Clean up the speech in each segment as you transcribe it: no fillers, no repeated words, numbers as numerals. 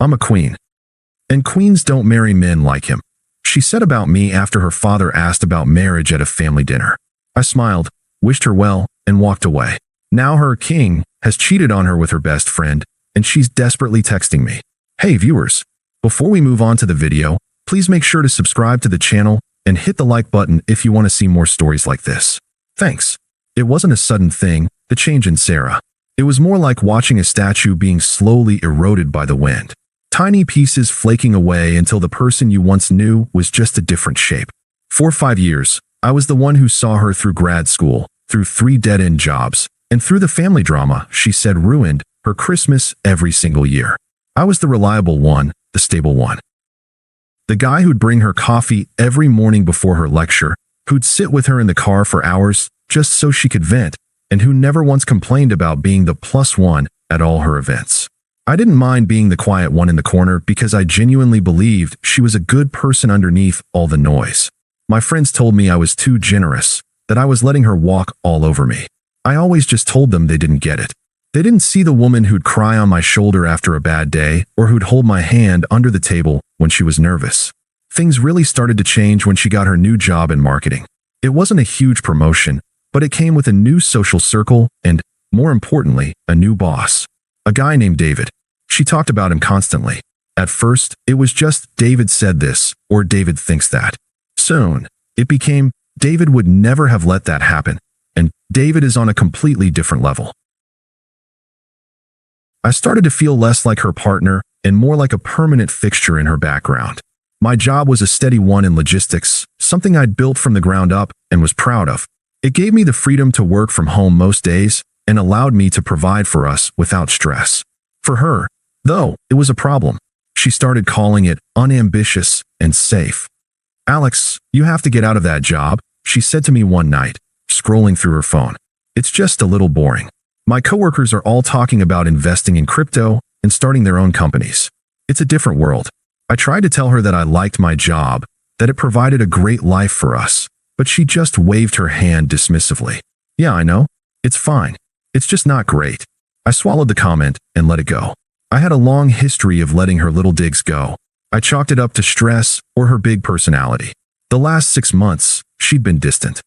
I'm a queen. And queens don't marry men like him. She said about me after her father asked about marriage at a family dinner. I smiled, wished her well, and walked away. Now her king has cheated on her with her best friend, and she's desperately texting me. Hey viewers, before we move on to the video, please make sure to subscribe to the channel and hit the like button if you want to see more stories like this. Thanks. It wasn't a sudden thing, the change in Sarah. It was more like watching a statue being slowly eroded by the wind. Tiny pieces flaking away until the person you once knew was just a different shape. For 5 years, I was the one who saw her through grad school, through 3 dead-end jobs, and through the family drama she said ruined her Christmas every single year. I was the reliable one, the stable one. The guy who'd bring her coffee every morning before her lecture, who'd sit with her in the car for hours just so she could vent, and who never once complained about being the plus one at all her events. I didn't mind being the quiet one in the corner because I genuinely believed she was a good person underneath all the noise. My friends told me I was too generous, that I was letting her walk all over me. I always just told them they didn't get it. They didn't see the woman who'd cry on my shoulder after a bad day or who'd hold my hand under the table when she was nervous. Things really started to change when she got her new job in marketing. It wasn't a huge promotion, but it came with a new social circle and, more importantly, a new boss. A guy named David. She talked about him constantly. At first, it was just David said this or David thinks that. Soon, it became David would never have let that happen, and David is on a completely different level. I started to feel less like her partner and more like a permanent fixture in her background. My job was a steady one in logistics, something I'd built from the ground up and was proud of. It gave me the freedom to work from home most days and allowed me to provide for us without stress. For her, though, it was a problem. She started calling it unambitious and safe. Alex, you have to get out of that job, she said to me one night, scrolling through her phone. It's just a little boring. My coworkers are all talking about investing in crypto and starting their own companies. It's a different world. I tried to tell her that I liked my job, that it provided a great life for us, but she just waved her hand dismissively. Yeah, I know. It's fine. It's just not great. I swallowed the comment and let it go. I had a long history of letting her little digs go. I chalked it up to stress or her big personality. The last 6 months, she'd been distant.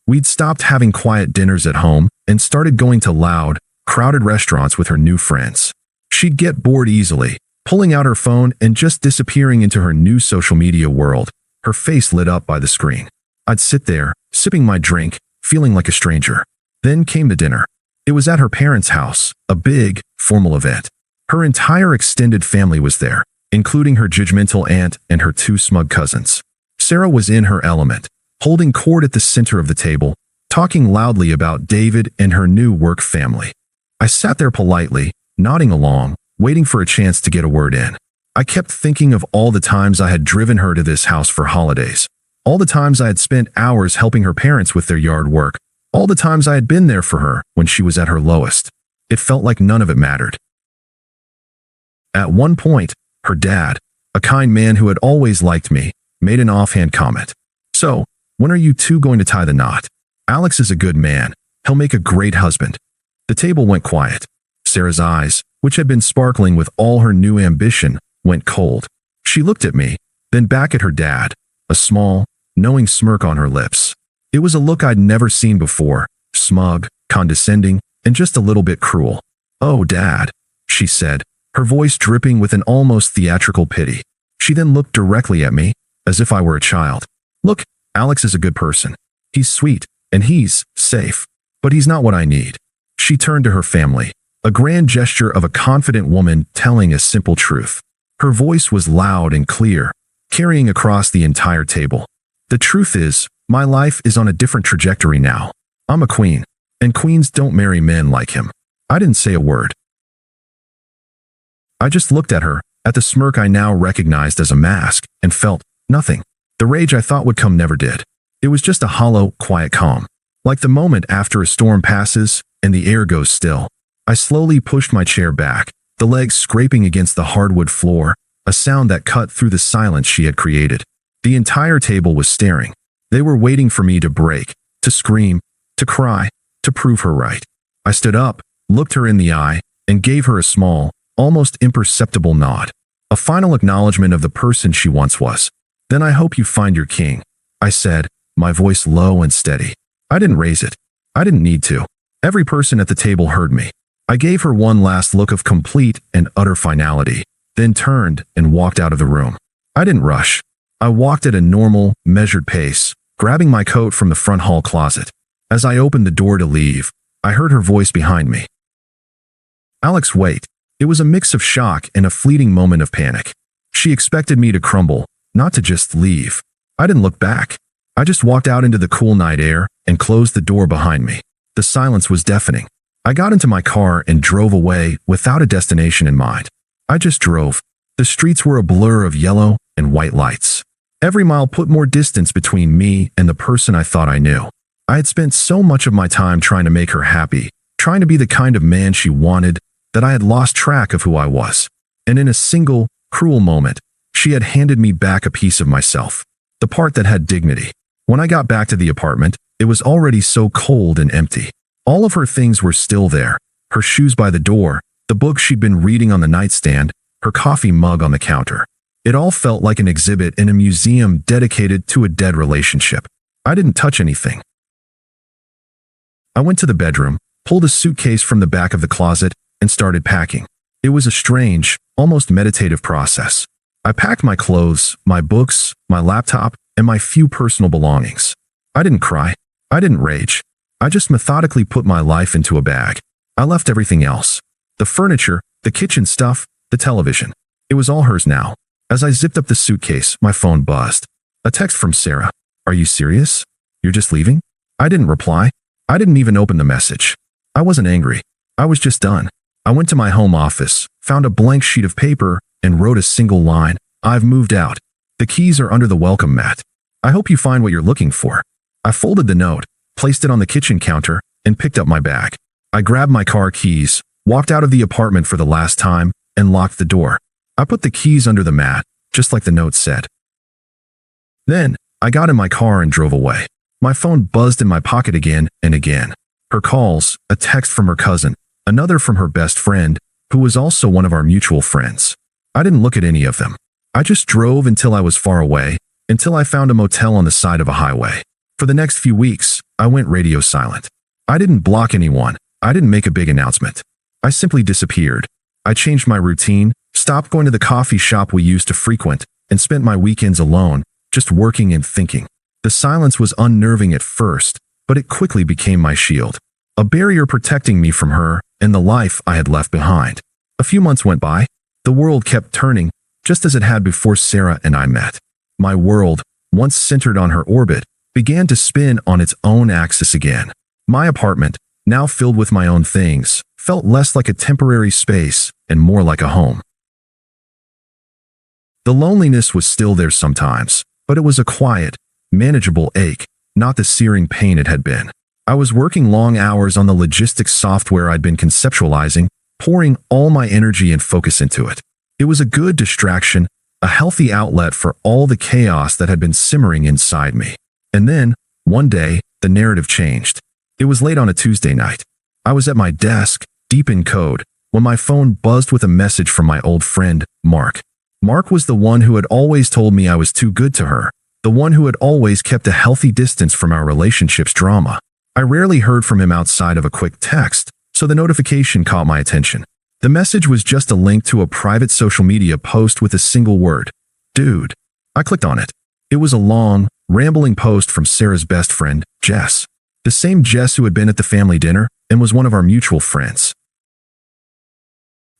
We'd stopped having quiet dinners at home and started going to loud, crowded restaurants with her new friends. She'd get bored easily, pulling out her phone and just disappearing into her new social media world, her face lit up by the screen. I'd sit there, sipping my drink, feeling like a stranger. Then came the dinner. It was at her parents' house, a big, formal event. Her entire extended family was there, including her judgmental aunt and her 2 smug cousins. Sarah was in her element, holding court at the center of the table, talking loudly about David and her new work family. I sat there politely, nodding along, waiting for a chance to get a word in. I kept thinking of all the times I had driven her to this house for holidays, all the times I had spent hours helping her parents with their yard work, all the times I had been there for her when she was at her lowest. It felt like none of it mattered. At one point, her dad, a kind man who had always liked me, made an offhand comment. So, when are you 2 going to tie the knot? Alex is a good man. He'll make a great husband. The table went quiet. Sarah's eyes, which had been sparkling with all her new ambition, went cold. She looked at me, then back at her dad, a small, knowing smirk on her lips. It was a look I'd never seen before, smug, condescending, and just a little bit cruel. Oh, Dad, she said, her voice dripping with an almost theatrical pity. She then looked directly at me, as if I were a child. Look, Alex is a good person. He's sweet, and he's safe. But he's not what I need. She turned to her family, a grand gesture of a confident woman telling a simple truth. Her voice was loud and clear, carrying across the entire table. The truth is, my life is on a different trajectory now. I'm a queen, and queens don't marry men like him. I didn't say a word. I just looked at her, at the smirk I now recognized as a mask, and felt nothing. The rage I thought would come never did. It was just a hollow, quiet calm. Like the moment after a storm passes and the air goes still. I slowly pushed my chair back, the legs scraping against the hardwood floor, a sound that cut through the silence she had created. The entire table was staring. They were waiting for me to break, to scream, to cry, to prove her right. I stood up, looked her in the eye, and gave her a small, almost imperceptible nod. A final acknowledgement of the person she once was. "Then I hope you find your king," I said, my voice low and steady. I didn't raise it. I didn't need to. Every person at the table heard me. I gave her one last look of complete and utter finality, then turned and walked out of the room. I didn't rush. I walked at a normal, measured pace, grabbing my coat from the front hall closet. As I opened the door to leave, I heard her voice behind me. "Alex, wait." It was a mix of shock and a fleeting moment of panic. She expected me to crumble, not to just leave. I didn't look back. I just walked out into the cool night air and closed the door behind me. The silence was deafening. I got into my car and drove away without a destination in mind. I just drove. The streets were a blur of yellow and white lights. Every mile put more distance between me and the person I thought I knew. I had spent so much of my time trying to make her happy, trying to be the kind of man she wanted, that I had lost track of who I was. And in a single, cruel moment, she had handed me back a piece of myself, the part that had dignity. When I got back to the apartment, it was already so cold and empty. All of her things were still there, her shoes by the door, the book she'd been reading on the nightstand, her coffee mug on the counter. It all felt like an exhibit in a museum dedicated to a dead relationship. I didn't touch anything. I went to the bedroom, pulled a suitcase from the back of the closet, and started packing. It was a strange, almost meditative process. I packed my clothes, my books, my laptop, and my few personal belongings. I didn't cry. I didn't rage. I just methodically put my life into a bag. I left everything else. The furniture, the kitchen stuff, the television. It was all hers now. As I zipped up the suitcase, my phone buzzed. A text from Sarah. "Are you serious? You're just leaving?" I didn't reply. I didn't even open the message. I wasn't angry. I was just done. I went to my home office, found a blank sheet of paper, and wrote a single line. "I've moved out. The keys are under the welcome mat. I hope you find what you're looking for." I folded the note, placed it on the kitchen counter, and picked up my bag. I grabbed my car keys, walked out of the apartment for the last time, and locked the door. I put the keys under the mat, just like the note said. Then, I got in my car and drove away. My phone buzzed in my pocket again and again. Her calls, a text from her cousin, another from her best friend, who was also one of our mutual friends. I didn't look at any of them. I just drove until I was far away, until I found a motel on the side of a highway. For the next few weeks, I went radio silent. I didn't block anyone. I didn't make a big announcement. I simply disappeared. I changed my routine, stopped going to the coffee shop we used to frequent, and spent my weekends alone, just working and thinking. The silence was unnerving at first, but it quickly became my shield. A barrier protecting me from her and the life I had left behind. A few months went by. The world kept turning, just as it had before Sarah and I met. My world, once centered on her orbit, began to spin on its own axis again. My apartment, now filled with my own things, felt less like a temporary space and more like a home. The loneliness was still there sometimes, but it was a quiet, manageable ache, not the searing pain it had been. I was working long hours on the logistics software I'd been conceptualizing, pouring all my energy and focus into it. It was a good distraction, a healthy outlet for all the chaos that had been simmering inside me. And then, one day, the narrative changed. It was late on a Tuesday night. I was at my desk, deep in code, when my phone buzzed with a message from my old friend, Mark. Mark was the one who had always told me I was too good to her, the one who had always kept a healthy distance from our relationship's drama. I rarely heard from him outside of a quick text, so the notification caught my attention. The message was just a link to a private social media post with a single word, "Dude." I clicked on it. It was a long, rambling post from Sarah's best friend, Jess. The same Jess who had been at the family dinner and was one of our mutual friends.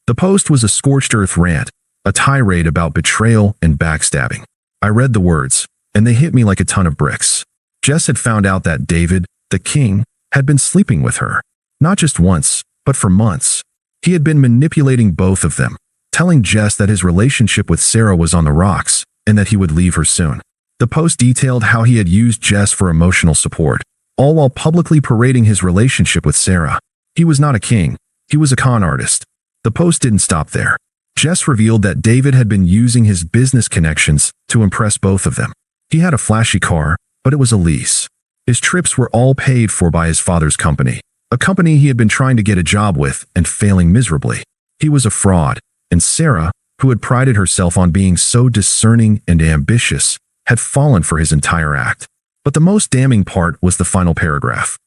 The post was a scorched earth rant, a tirade about betrayal and backstabbing. I read the words, and they hit me like a ton of bricks. Jess had found out that David, the king, had been sleeping with her. Not just once, but for months. He had been manipulating both of them, telling Jess that his relationship with Sarah was on the rocks and that he would leave her soon. The post detailed how he had used Jess for emotional support, all while publicly parading his relationship with Sarah. He was not a king. He was a con artist. The post didn't stop there. Jess revealed that David had been using his business connections to impress both of them. He had a flashy car, but it was a lease. His trips were all paid for by his father's company, a company he had been trying to get a job with and failing miserably. He was a fraud, and Sarah, who had prided herself on being so discerning and ambitious, had fallen for his entire act. But the most damning part was the final paragraph.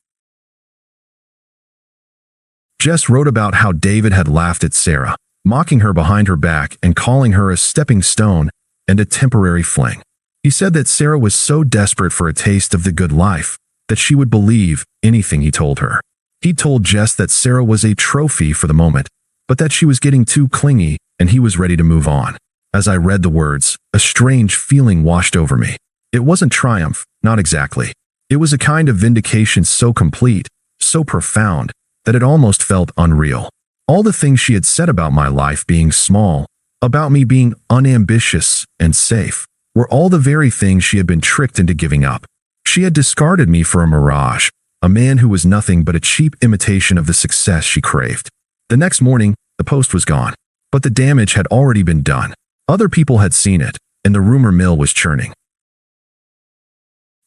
Jess wrote about how David had laughed at Sarah, mocking her behind her back and calling her a stepping stone and a temporary fling. He said that Sarah was so desperate for a taste of the good life that she would believe anything he told her. He told Jess that Sarah was a trophy for the moment, but that she was getting too clingy and he was ready to move on. As I read the words, a strange feeling washed over me. It wasn't triumph, not exactly. It was a kind of vindication so complete, so profound, that it almost felt unreal. All the things she had said about my life being small, about me being unambitious and safe, were all the very things she had been tricked into giving up. She had discarded me for a mirage, a man who was nothing but a cheap imitation of the success she craved. The next morning, the post was gone, but the damage had already been done. Other people had seen it, and the rumor mill was churning.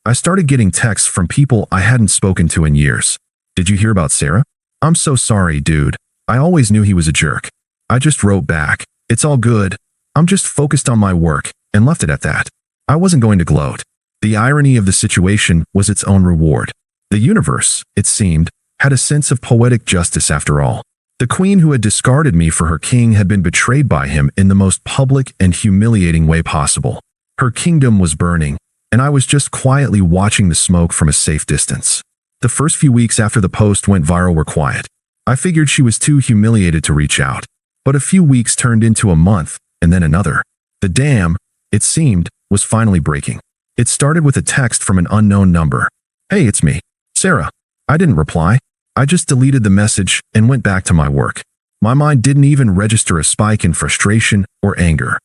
I started getting texts from people I hadn't spoken to in years. "Did you hear about Sarah? I'm so sorry, dude. I always knew he was a jerk." I just wrote back, "It's all good. I'm just focused on my work," and left it at that. I wasn't going to gloat. The irony of the situation was its own reward. The universe, it seemed, had a sense of poetic justice after all. The queen who had discarded me for her king had been betrayed by him in the most public and humiliating way possible. Her kingdom was burning, and I was just quietly watching the smoke from a safe distance. The first few weeks after the post went viral were quiet. I figured she was too humiliated to reach out. But a few weeks turned into a month, and then another. The dam, it seemed, was finally breaking. It started with a text from an unknown number. "Hey, it's me, Sarah." I didn't reply. I just deleted the message and went back to my work. My mind didn't even register a spike in frustration or anger.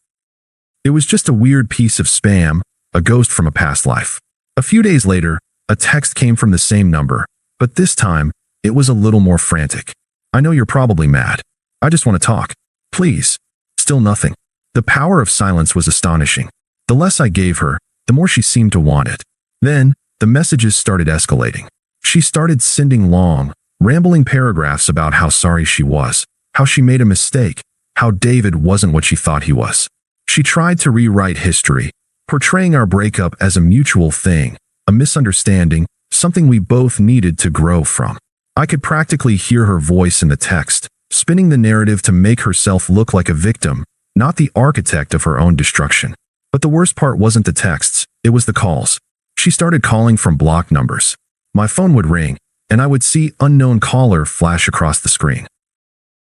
It was just a weird piece of spam, a ghost from a past life. A few days later, a text came from the same number, but this time, it was a little more frantic. "I know you're probably mad. I just want to talk. Please." Still nothing. The power of silence was astonishing. The less I gave her, the more she seemed to want it. Then, the messages started escalating. She started sending long, rambling paragraphs about how sorry she was, how she made a mistake, how David wasn't what she thought he was. She tried to rewrite history, portraying our breakup as a mutual thing, a misunderstanding, something we both needed to grow from. I could practically hear her voice in the text, spinning the narrative to make herself look like a victim, not the architect of her own destruction. But the worst part wasn't the texts, it was the calls. She started calling from blocked numbers. My phone would ring, and I would see unknown caller flash across the screen.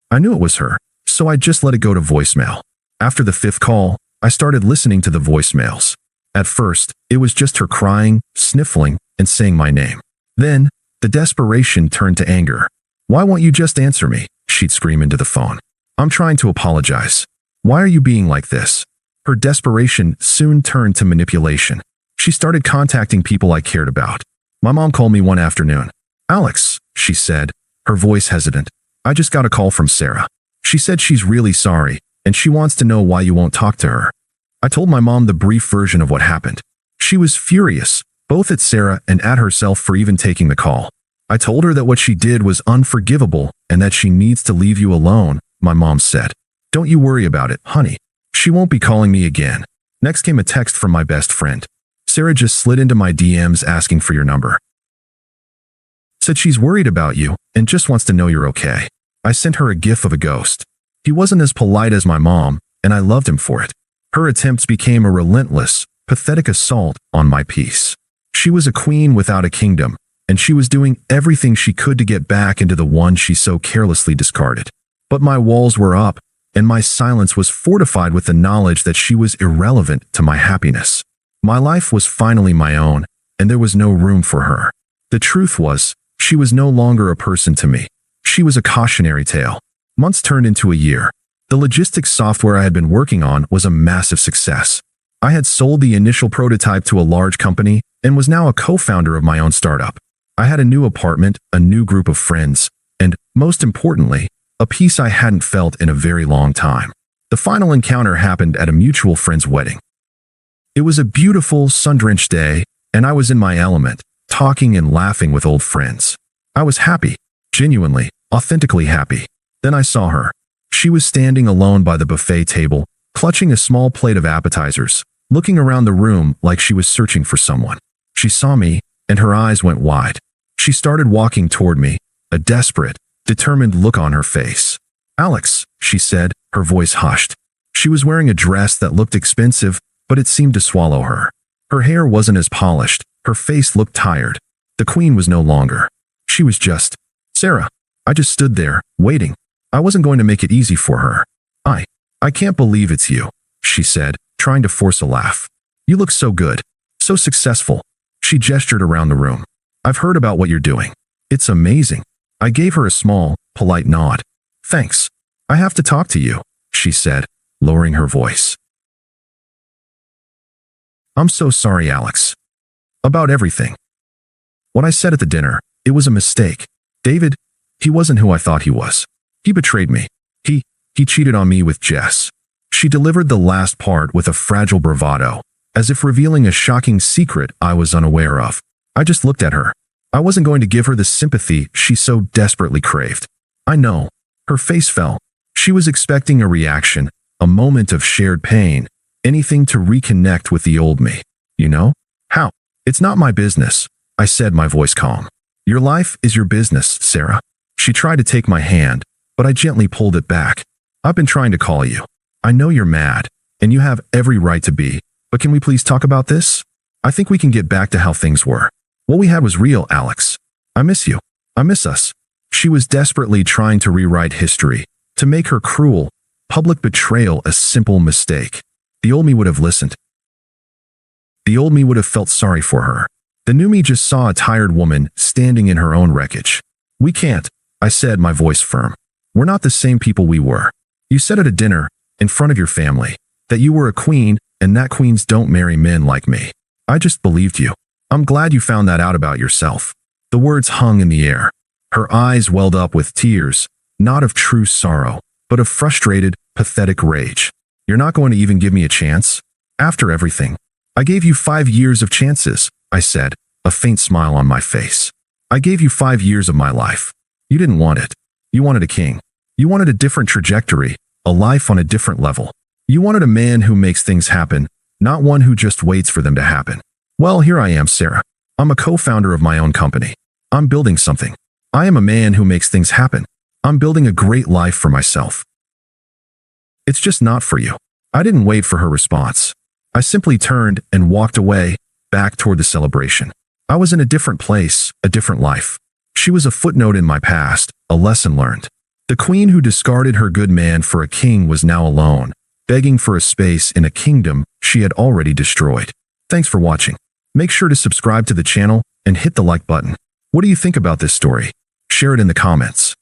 I knew it was her, so I just let it go to voicemail. After the fifth call, I started listening to the voicemails. At first, it was just her crying, sniffling, and saying my name. Then, the desperation turned to anger. "Why won't you just answer me?" she'd scream into the phone. "I'm trying to apologize. Why are you being like this?" Her desperation soon turned to manipulation. She started contacting people I cared about. My mom called me one afternoon. "Alex," she said, her voice hesitant, "I just got a call from Sarah. She said she's really sorry, and she wants to know why you won't talk to her." I told my mom the brief version of what happened. She was furious, both at Sarah and at herself for even taking the call. I told her that what she did was unforgivable and that she needs to leave you alone, my mom said. "Don't you worry about it, honey. She won't be calling me again." Next came a text from my best friend. "Sarah just slid into my DMs asking for your number. Said she's worried about you and just wants to know you're okay." I sent her a gif of a ghost. He wasn't as polite as my mom, and I loved him for it. Her attempts became a relentless, pathetic assault on my peace. She was a queen without a kingdom, and she was doing everything she could to get back into the one she so carelessly discarded. But my walls were up, and my silence was fortified with the knowledge that she was irrelevant to my happiness. My life was finally my own, and there was no room for her. The truth was, she was no longer a person to me. She was a cautionary tale. Months turned into a year. The logistics software I had been working on was a massive success. I had sold the initial prototype to a large company and was now a co-founder of my own startup. I had a new apartment, a new group of friends, and, most importantly, a peace I hadn't felt in a very long time. The final encounter happened at a mutual friend's wedding. It was a beautiful, sun-drenched day, and I was in my element, talking and laughing with old friends. I was happy, genuinely, authentically happy. Then I saw her. She was standing alone by the buffet table, clutching a small plate of appetizers, looking around the room like she was searching for someone. She saw me, and her eyes went wide. She started walking toward me, a desperate, determined look on her face. "Alex," she said, her voice hushed. She was wearing a dress that looked expensive, but it seemed to swallow her. Her hair wasn't as polished, her face looked tired. The queen was no longer. She was just Sarah. I just stood there, waiting. I wasn't going to make it easy for her. I can't believe it's you," she said, trying to force a laugh. "You look so good, so successful." She gestured around the room. "I've heard about what you're doing. It's amazing." I gave her a small, polite nod. "Thanks. I have to talk to you," she said, lowering her voice. "I'm so sorry, Alex. About everything. What I said at the dinner, it was a mistake. David, he wasn't who I thought he was. He betrayed me. He cheated on me with Jess." She delivered the last part with a fragile bravado, as if revealing a shocking secret I was unaware of. I just looked at her. I wasn't going to give her the sympathy she so desperately craved. I know. Her face fell. She was expecting a reaction, a moment of shared pain, anything to reconnect with the old me. "You know? How?" "It's not my business," I said, my voice calm. "Your life is your business, Sarah." She tried to take my hand, but I gently pulled it back. "I've been trying to call you. I know you're mad, and you have every right to be, but can we please talk about this? I think we can get back to how things were. What we had was real, Alex. I miss you. I miss us." She was desperately trying to rewrite history, to make her cruel, public betrayal a simple mistake. The old me would have listened. The old me would have felt sorry for her. The new me just saw a tired woman standing in her own wreckage. "We can't," I said, my voice firm. "We're not the same people we were. You said at a dinner, in front of your family, that you were a queen and that queens don't marry men like me. I just believed you. I'm glad you found that out about yourself." The words hung in the air. Her eyes welled up with tears, not of true sorrow, but of frustrated, pathetic rage. "You're not going to even give me a chance? After everything? I gave you 5 years of chances," I said, a faint smile on my face. "I gave you 5 years of my life. You didn't want it. You wanted a king. You wanted a different trajectory, a life on a different level. You wanted a man who makes things happen, not one who just waits for them to happen. Well, here I am, Sarah. I'm a co-founder of my own company. I'm building something. I am a man who makes things happen. I'm building a great life for myself. It's just not for you." I didn't wait for her response. I simply turned and walked away, back toward the celebration. I was in a different place, a different life. She was a footnote in my past, a lesson learned. The queen who discarded her good man for a king was now alone, begging for a space in a kingdom she had already destroyed. Thanks for watching. Make sure to subscribe to the channel and hit the like button. What do you think about this story? Share it in the comments.